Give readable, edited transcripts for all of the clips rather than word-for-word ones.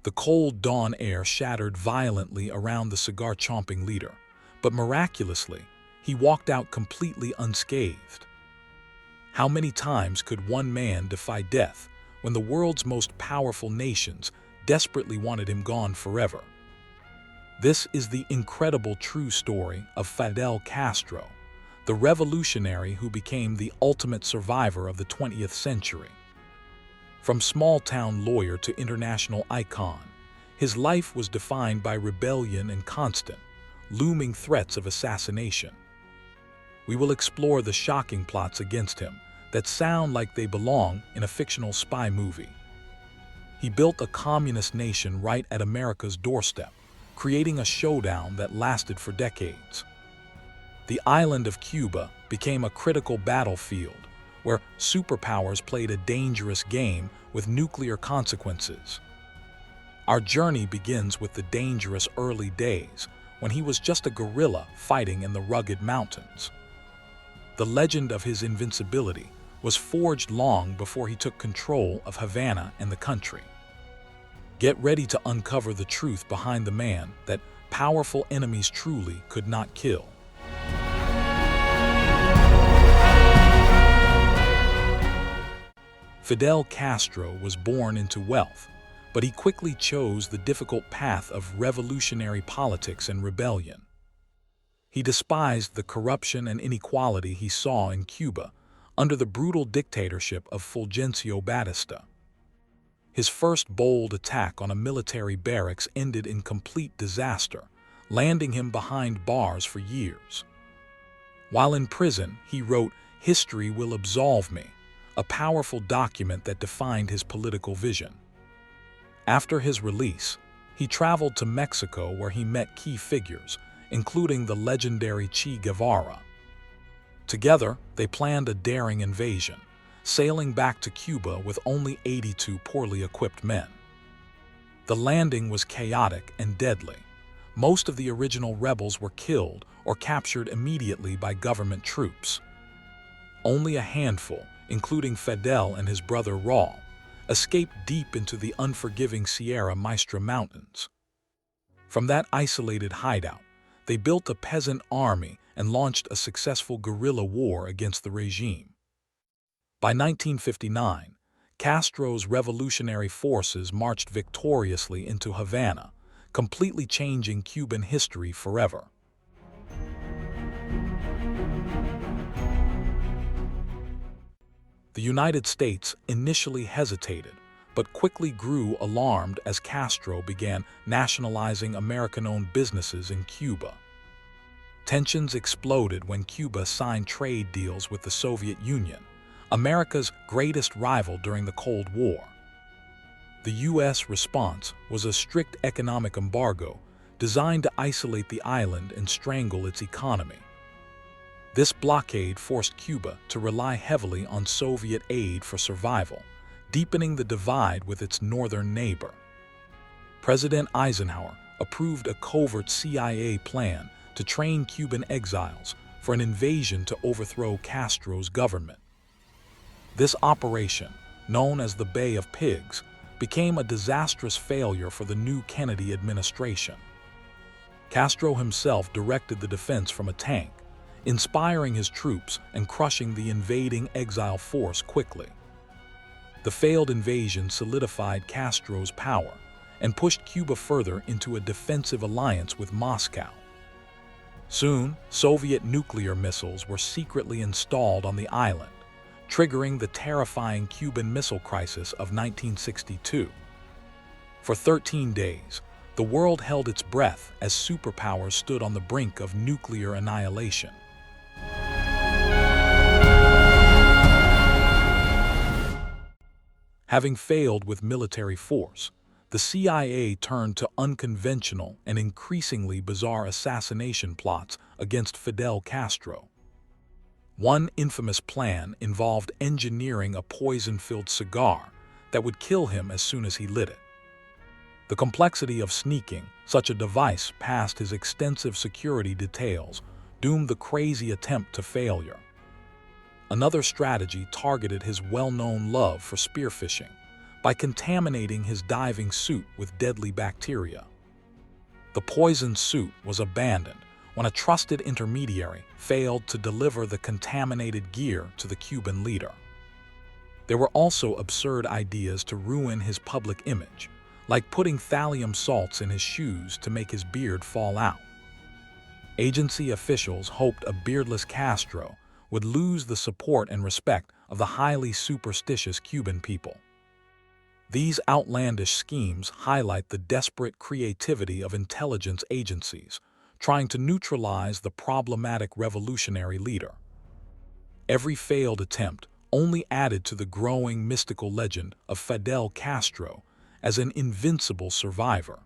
The cold dawn air shattered violently around the cigar-chomping leader, but miraculously, he walked out completely unscathed. How many times could one man defy death when the world's most powerful nations desperately wanted him gone forever? This is the incredible true story of Fidel Castro, the revolutionary who became the ultimate survivor of the 20th century. From small-town lawyer to international icon, his life was defined by rebellion and constant, looming threats of assassination. We will explore the shocking plots against him that sound like they belong in a fictional spy movie. He built a communist nation right at America's doorstep, creating a showdown that lasted for decades. The island of Cuba became a critical battlefield where superpowers played a dangerous game with nuclear consequences. Our journey begins with the dangerous early days when he was just a guerrilla fighting in the rugged mountains. The legend of his invincibility was forged long before he took control of Havana and the country. Get ready to uncover the truth behind the man that powerful enemies truly could not kill. Fidel Castro was born into wealth, but he quickly chose the difficult path of revolutionary politics and rebellion. He despised the corruption and inequality he saw in Cuba under the brutal dictatorship of Fulgencio Batista. His first bold attack on a military barracks ended in complete disaster, landing him behind bars for years. While in prison, he wrote, "History will absolve me," a powerful document that defined his political vision. After his release, he traveled to Mexico where he met key figures, including the legendary Che Guevara. Together, they planned a daring invasion, sailing back to Cuba with only 82 poorly equipped men. The landing was chaotic and deadly. Most of the original rebels were killed or captured immediately by government troops. Only a handful, including Fidel and his brother Raul, escaped deep into the unforgiving Sierra Maestra Mountains. From that isolated hideout, they built a peasant army and launched a successful guerrilla war against the regime. By 1959, Castro's revolutionary forces marched victoriously into Havana, completely changing Cuban history forever. The United States initially hesitated, but quickly grew alarmed as Castro began nationalizing American-owned businesses in Cuba. Tensions exploded when Cuba signed trade deals with the Soviet Union, America's greatest rival during the Cold War. The U.S. response was a strict economic embargo designed to isolate the island and strangle its economy. This blockade forced Cuba to rely heavily on Soviet aid for survival, deepening the divide with its northern neighbor. President Eisenhower approved a covert CIA plan to train Cuban exiles for an invasion to overthrow Castro's government. This operation, known as the Bay of Pigs, became a disastrous failure for the new Kennedy administration. Castro himself directed the defense from a tank, inspiring his troops and crushing the invading exile force quickly. The failed invasion solidified Castro's power and pushed Cuba further into a defensive alliance with Moscow. Soon, Soviet nuclear missiles were secretly installed on the island, triggering the terrifying Cuban Missile Crisis of 1962. For 13 days, the world held its breath as superpowers stood on the brink of nuclear annihilation. Having failed with military force, the CIA turned to unconventional and increasingly bizarre assassination plots against Fidel Castro. One infamous plan involved engineering a poison-filled cigar that would kill him as soon as he lit it. The complexity of sneaking such a device past his extensive security details doomed the crazy attempt to failure. Another strategy targeted his well-known love for spearfishing, by contaminating his diving suit with deadly bacteria. The poisoned suit was abandoned when a trusted intermediary failed to deliver the contaminated gear to the Cuban leader. There were also absurd ideas to ruin his public image, like putting thallium salts in his shoes to make his beard fall out. Agency officials hoped a beardless Castro would lose the support and respect of the highly superstitious Cuban people. These outlandish schemes highlight the desperate creativity of intelligence agencies trying to neutralize the problematic revolutionary leader. Every failed attempt only added to the growing mystical legend of Fidel Castro as an invincible survivor.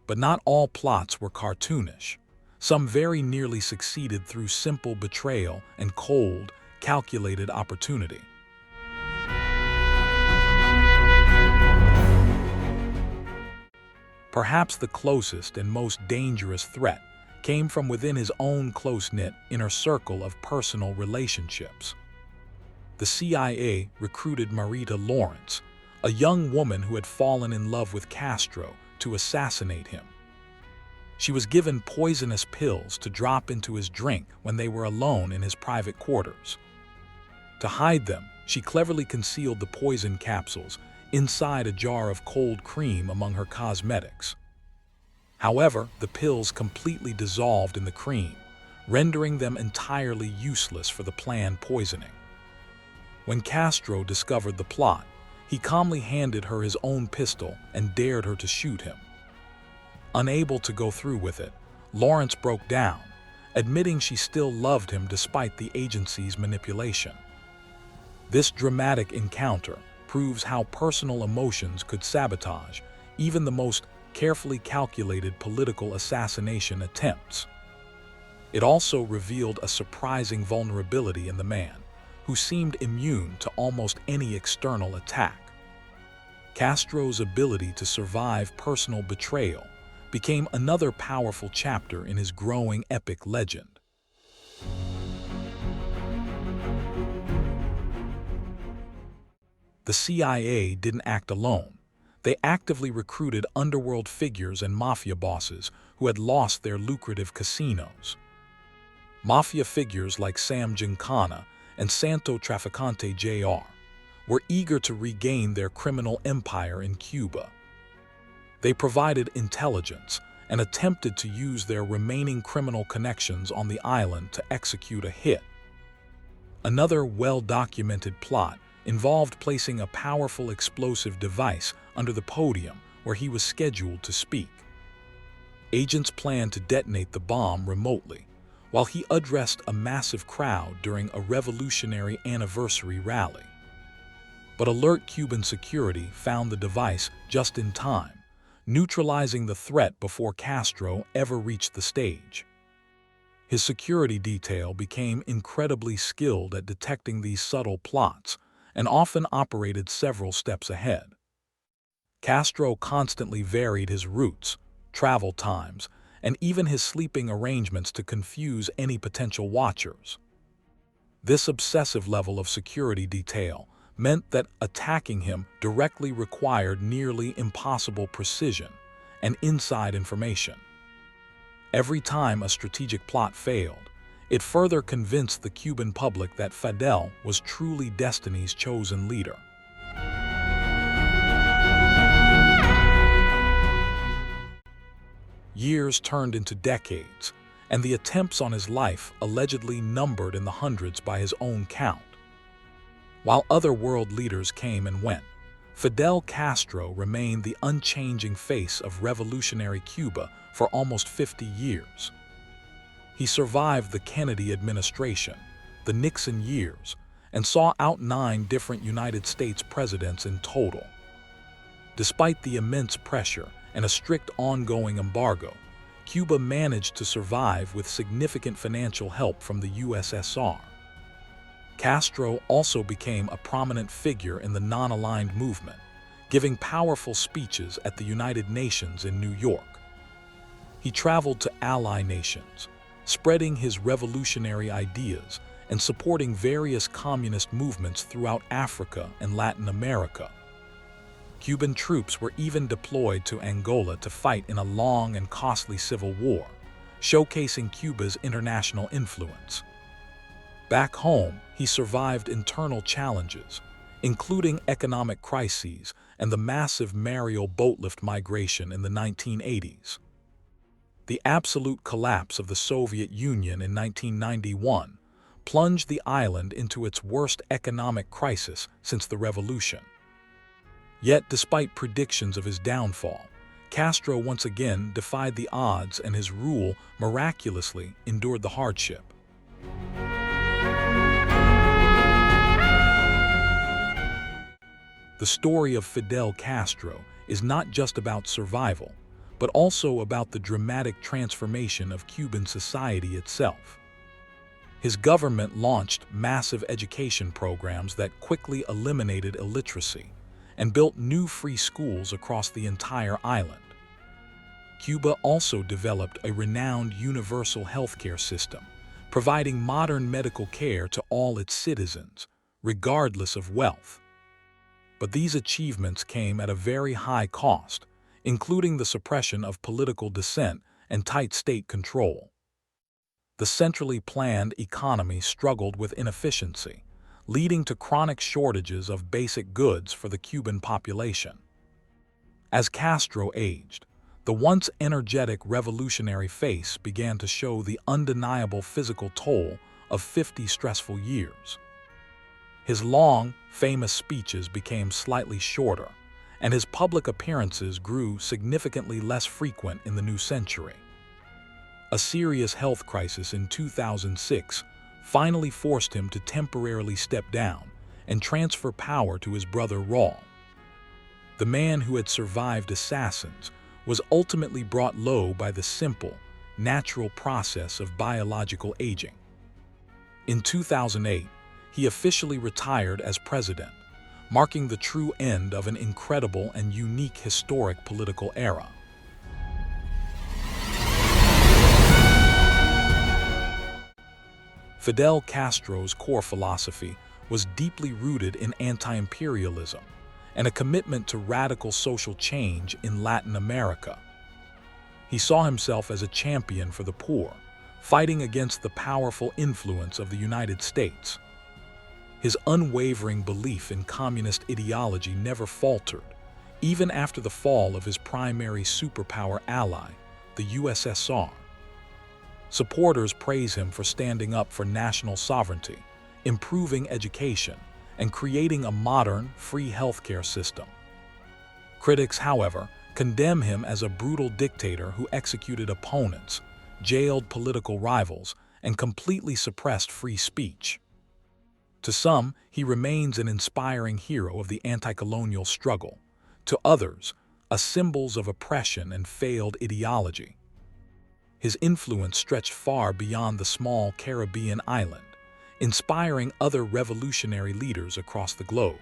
But not all plots were cartoonish. Some very nearly succeeded through simple betrayal and cold, calculated opportunity. Perhaps the closest and most dangerous threat came from within his own close-knit inner circle of personal relationships. The CIA recruited Marita Lawrence, a young woman who had fallen in love with Castro, to assassinate him. She was given poisonous pills to drop into his drink when they were alone in his private quarters. To hide them, she cleverly concealed the poison capsules inside a jar of cold cream among her cosmetics. However, the pills completely dissolved in the cream, rendering them entirely useless for the planned poisoning. When Castro discovered the plot, he calmly handed her his own pistol and dared her to shoot him. Unable to go through with it, Lawrence broke down, admitting she still loved him despite the agency's manipulation. This dramatic encounter proves how personal emotions could sabotage even the most carefully calculated political assassination attempts. It also revealed a surprising vulnerability in the man, who seemed immune to almost any external attack. Castro's ability to survive personal betrayal became another powerful chapter in his growing epic legend. The CIA didn't act alone. They actively recruited underworld figures and mafia bosses who had lost their lucrative casinos. Mafia figures like Sam Giancana and Santo Trafficante Jr. were eager to regain their criminal empire in Cuba. They provided intelligence and attempted to use their remaining criminal connections on the island to execute a hit. Another well-documented plot involved placing a powerful explosive device under the podium where he was scheduled to speak. Agents planned to detonate the bomb remotely, while he addressed a massive crowd during a revolutionary anniversary rally. But alert Cuban security found the device just in time, neutralizing the threat before Castro ever reached the stage. His security detail became incredibly skilled at detecting these subtle plots and often operated several steps ahead. Castro constantly varied his routes, travel times, and even his sleeping arrangements to confuse any potential watchers. This obsessive level of security detail meant that attacking him directly required nearly impossible precision and inside information. Every time a strategic plot failed, it further convinced the Cuban public that Fidel was truly destiny's chosen leader. Years turned into decades, and the attempts on his life allegedly numbered in the hundreds by his own count. While other world leaders came and went, Fidel Castro remained the unchanging face of revolutionary Cuba for almost 50 years. He survived the Kennedy administration, the Nixon years, and saw out 9 different United States presidents in total. Despite the immense pressure and a strict ongoing embargo, Cuba managed to survive with significant financial help from the USSR. Castro also became a prominent figure in the non-aligned movement, giving powerful speeches at the United Nations in New York. He traveled to ally nations, spreading his revolutionary ideas and supporting various communist movements throughout Africa and Latin America. Cuban troops were even deployed to Angola to fight in a long and costly civil war, showcasing Cuba's international influence. Back home, he survived internal challenges, including economic crises and the massive Mariel boatlift migration in the 1980s. The absolute collapse of the Soviet Union in 1991 plunged the island into its worst economic crisis since the revolution. Yet, despite predictions of his downfall, Castro once again defied the odds and his rule miraculously endured the hardship. The story of Fidel Castro is not just about survival, but also about the dramatic transformation of Cuban society itself. His government launched massive education programs that quickly eliminated illiteracy and built new free schools across the entire island. Cuba also developed a renowned universal healthcare system, providing modern medical care to all its citizens, regardless of wealth. But these achievements came at a very high cost, including the suppression of political dissent and tight state control. The centrally planned economy struggled with inefficiency, leading to chronic shortages of basic goods for the Cuban population. As Castro aged, the once energetic revolutionary face began to show the undeniable physical toll of 50 stressful years. His long, famous speeches became slightly shorter, and his public appearances grew significantly less frequent in the new century. A serious health crisis in 2006 finally forced him to temporarily step down and transfer power to his brother Raul. The man who had survived assassins was ultimately brought low by the simple, natural process of biological aging. In 2008, he officially retired as president, marking the true end of an incredible and unique historic political era. Fidel Castro's core philosophy was deeply rooted in anti-imperialism and a commitment to radical social change in Latin America. He saw himself as a champion for the poor, fighting against the powerful influence of the United States. His unwavering belief in communist ideology never faltered, even after the fall of his primary superpower ally, the USSR. Supporters praise him for standing up for national sovereignty, improving education, and creating a modern, free healthcare system. Critics, however, condemn him as a brutal dictator who executed opponents, jailed political rivals, and completely suppressed free speech. To some, he remains an inspiring hero of the anti-colonial struggle. To others, a symbol of oppression and failed ideology. His influence stretched far beyond the small Caribbean island, inspiring other revolutionary leaders across the globe.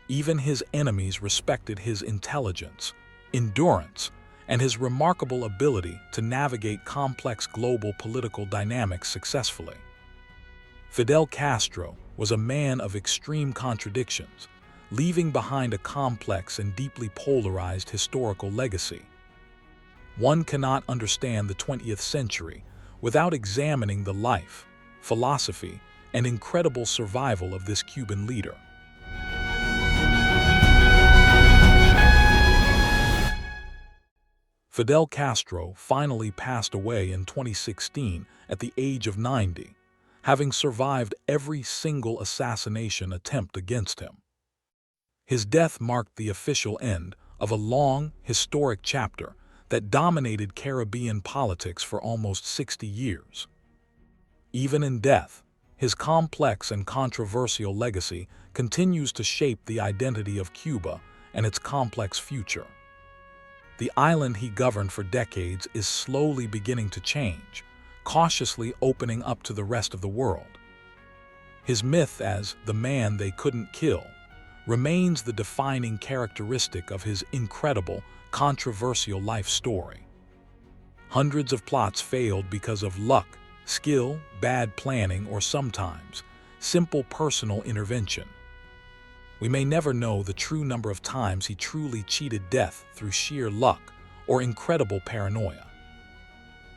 Even his enemies respected his intelligence, endurance, and his remarkable ability to navigate complex global political dynamics successfully. Fidel Castro was a man of extreme contradictions, leaving behind a complex and deeply polarized historical legacy. One cannot understand the 20th century without examining the life, philosophy, and incredible survival of this Cuban leader. Fidel Castro finally passed away in 2016 at the age of 90, having survived every single assassination attempt against him. His death marked the official end of a long, historic chapter that dominated Caribbean politics for almost 60 years. Even in death, his complex and controversial legacy continues to shape the identity of Cuba and its complex future. The island he governed for decades is slowly beginning to change, cautiously opening up to the rest of the world. His myth as the man they couldn't kill remains the defining characteristic of his incredible, controversial life story. Hundreds of plots failed because of luck, skill, bad planning, or sometimes simple personal intervention. We may never know the true number of times he truly cheated death through sheer luck or incredible paranoia.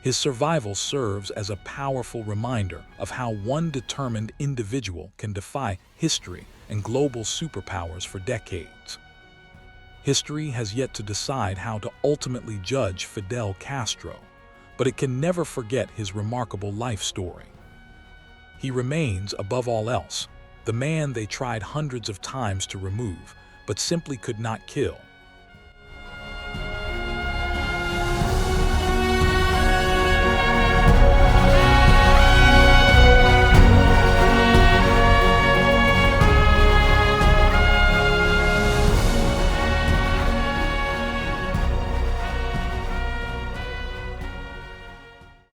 His survival serves as a powerful reminder of how one determined individual can defy history and global superpowers for decades. History has yet to decide how to ultimately judge Fidel Castro, but it can never forget his remarkable life story. He remains, above all else, the man they tried hundreds of times to remove, but simply could not kill,